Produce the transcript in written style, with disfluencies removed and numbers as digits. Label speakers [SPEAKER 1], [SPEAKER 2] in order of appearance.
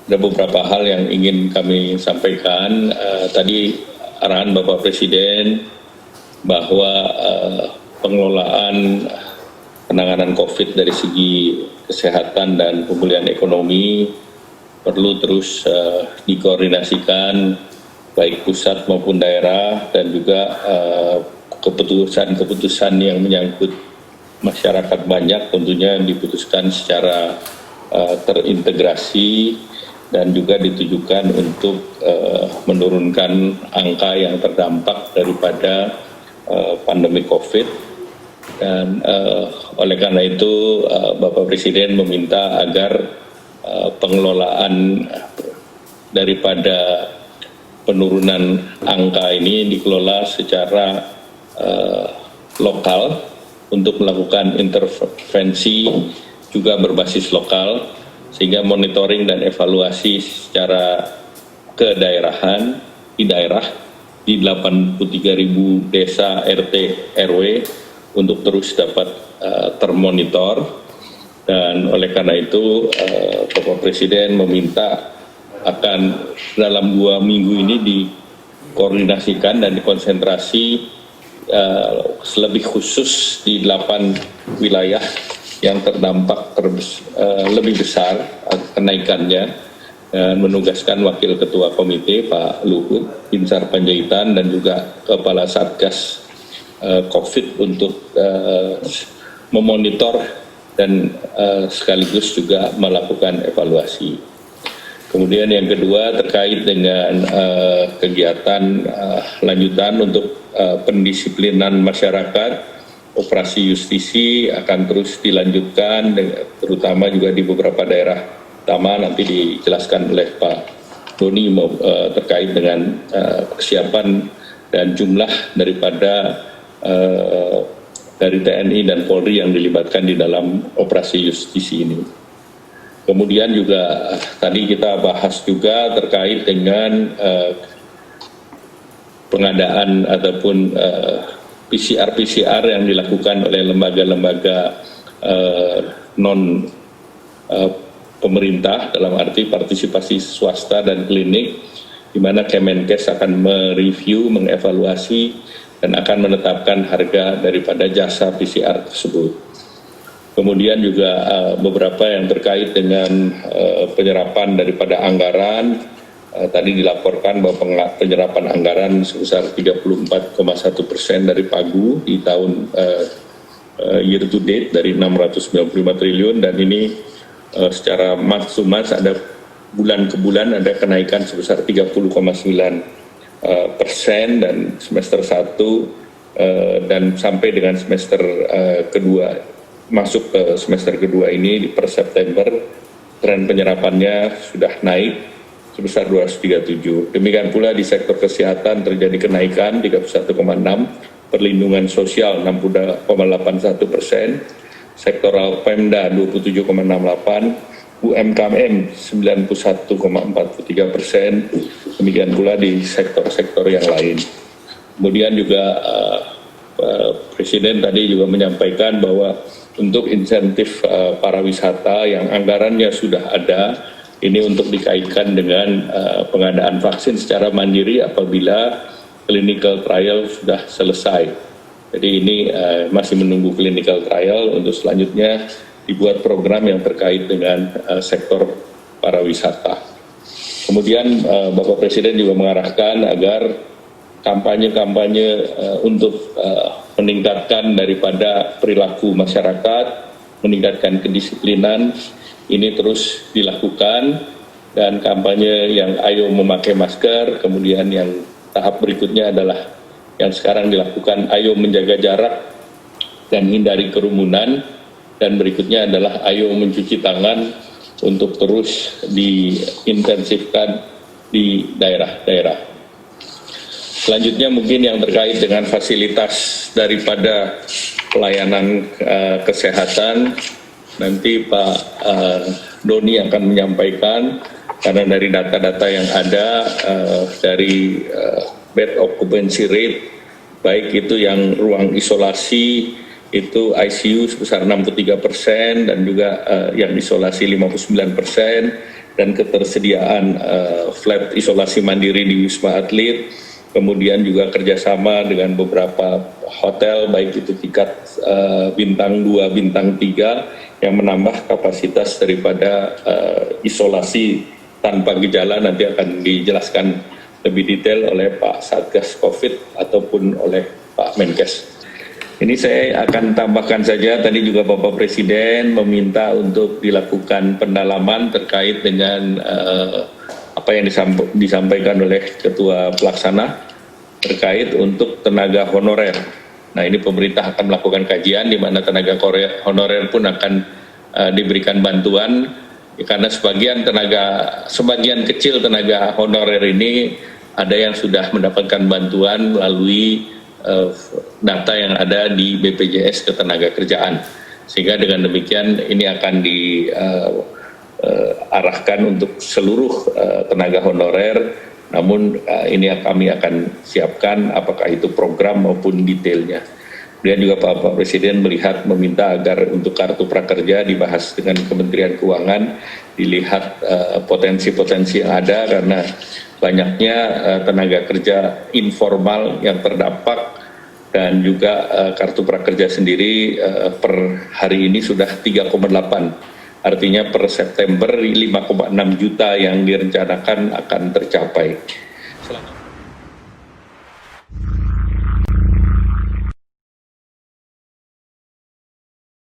[SPEAKER 1] ada beberapa hal yang ingin kami sampaikan. Tadi arahan Bapak Presiden bahwa pengelolaan penanganan COVID dari segi kesehatan dan pemulihan ekonomi perlu terus dikoordinasikan baik pusat maupun daerah, dan juga keputusan-keputusan yang menyangkut masyarakat banyak tentunya diputuskan secara terintegrasi dan juga ditujukan untuk menurunkan angka yang terdampak daripada pandemi COVID. Dan oleh karena itu Bapak Presiden meminta agar pengelolaan daripada penurunan angka ini dikelola secara lokal untuk melakukan intervensi juga berbasis lokal, sehingga monitoring dan evaluasi secara kedaerahan di daerah di 83.000 desa RT RW untuk terus dapat termonitor. Dan oleh karena itu Bapak Presiden meminta akan dalam 2 minggu ini dikoordinasikan dan dikonsentrasi lebih khusus di 8 wilayah yang terdampak lebih besar kenaikannya, dan menugaskan Wakil Ketua Komite Pak Luhut Binsar Panjaitan dan juga Kepala Satgas COVID untuk memonitor dan sekaligus juga melakukan evaluasi. Kemudian yang kedua terkait dengan kegiatan lanjutan untuk pendisiplinan masyarakat. Operasi justisi akan terus dilanjutkan, terutama juga di beberapa daerah utama, nanti dijelaskan oleh Pak Doni terkait dengan kesiapan dan jumlah daripada dari TNI dan Polri yang dilibatkan di dalam operasi justisi ini. Kemudian juga tadi kita bahas juga terkait dengan pengadaan ataupun PCR yang dilakukan oleh lembaga-lembaga non pemerintah, dalam arti partisipasi swasta dan klinik, di mana Kemenkes akan mereview, mengevaluasi, dan akan menetapkan harga daripada jasa PCR tersebut. Kemudian juga beberapa yang terkait dengan penyerapan daripada anggaran. Tadi dilaporkan bahwa penyerapan anggaran sebesar 34,1% dari PAGU di tahun year to date dari 695 triliun, dan ini secara month to month ada bulan ke bulan ada kenaikan sebesar 30,9%, dan semester 1 dan sampai dengan semester kedua, masuk ke semester kedua ini per September, tren penyerapannya sudah naik sebesar 237. Demikian pula di sektor kesehatan terjadi kenaikan 31,6, perlindungan sosial 60,81%, sektoral Pemda 27,68%, UMKM 91,43%, demikian pula di sektor-sektor yang lain. Kemudian juga Presiden tadi juga menyampaikan bahwa untuk insentif para wisata yang anggarannya sudah ada, ini untuk dikaitkan dengan pengadaan vaksin secara mandiri apabila clinical trial sudah selesai. Jadi ini masih menunggu clinical trial untuk selanjutnya dibuat program yang terkait dengan sektor pariwisata. Kemudian Bapak Presiden juga mengarahkan agar kampanye-kampanye untuk meningkatkan daripada perilaku masyarakat, meningkatkan kedisiplinan, ini terus dilakukan, dan kampanye yang ayo memakai masker, kemudian yang tahap berikutnya adalah yang sekarang dilakukan ayo menjaga jarak dan hindari kerumunan, dan berikutnya adalah ayo mencuci tangan untuk terus diintensifkan di daerah-daerah. Selanjutnya mungkin yang terkait dengan fasilitas daripada pelayanan kesehatan, nanti Pak Doni akan menyampaikan, karena dari data-data yang ada dari bed occupancy rate, baik itu yang ruang isolasi itu ICU sebesar 63% dan juga yang isolasi 59%, dan ketersediaan flat isolasi mandiri di Wisma Atlet, kemudian juga kerjasama dengan beberapa hotel, baik itu tingkat bintang 2, bintang 3, yang menambah kapasitas daripada isolasi tanpa gejala. Nanti akan dijelaskan lebih detail oleh Pak Satgas COVID ataupun oleh Pak Menkes. Ini saya akan tambahkan saja, tadi juga Bapak Presiden meminta untuk dilakukan pendalaman terkait dengan apa yang disampaikan oleh Ketua Pelaksana terkait untuk tenaga honorer. Nah, ini pemerintah akan melakukan kajian di mana tenaga honorer pun akan diberikan bantuan, karena sebagian kecil tenaga honorer ini ada yang sudah mendapatkan bantuan melalui data yang ada di BPJS Ketenagakerjaan, sehingga dengan demikian ini akan diarahkan untuk seluruh tenaga honorer. Namun ini kami akan siapkan apakah itu program maupun detailnya. Kemudian juga Pak Presiden meminta agar untuk kartu prakerja dibahas dengan Kementerian Keuangan, dilihat potensi-potensi yang ada, karena banyaknya tenaga kerja informal yang terdampak, dan juga kartu prakerja sendiri per hari ini sudah 3,8, artinya per September 5,6 juta yang direncanakan akan tercapai.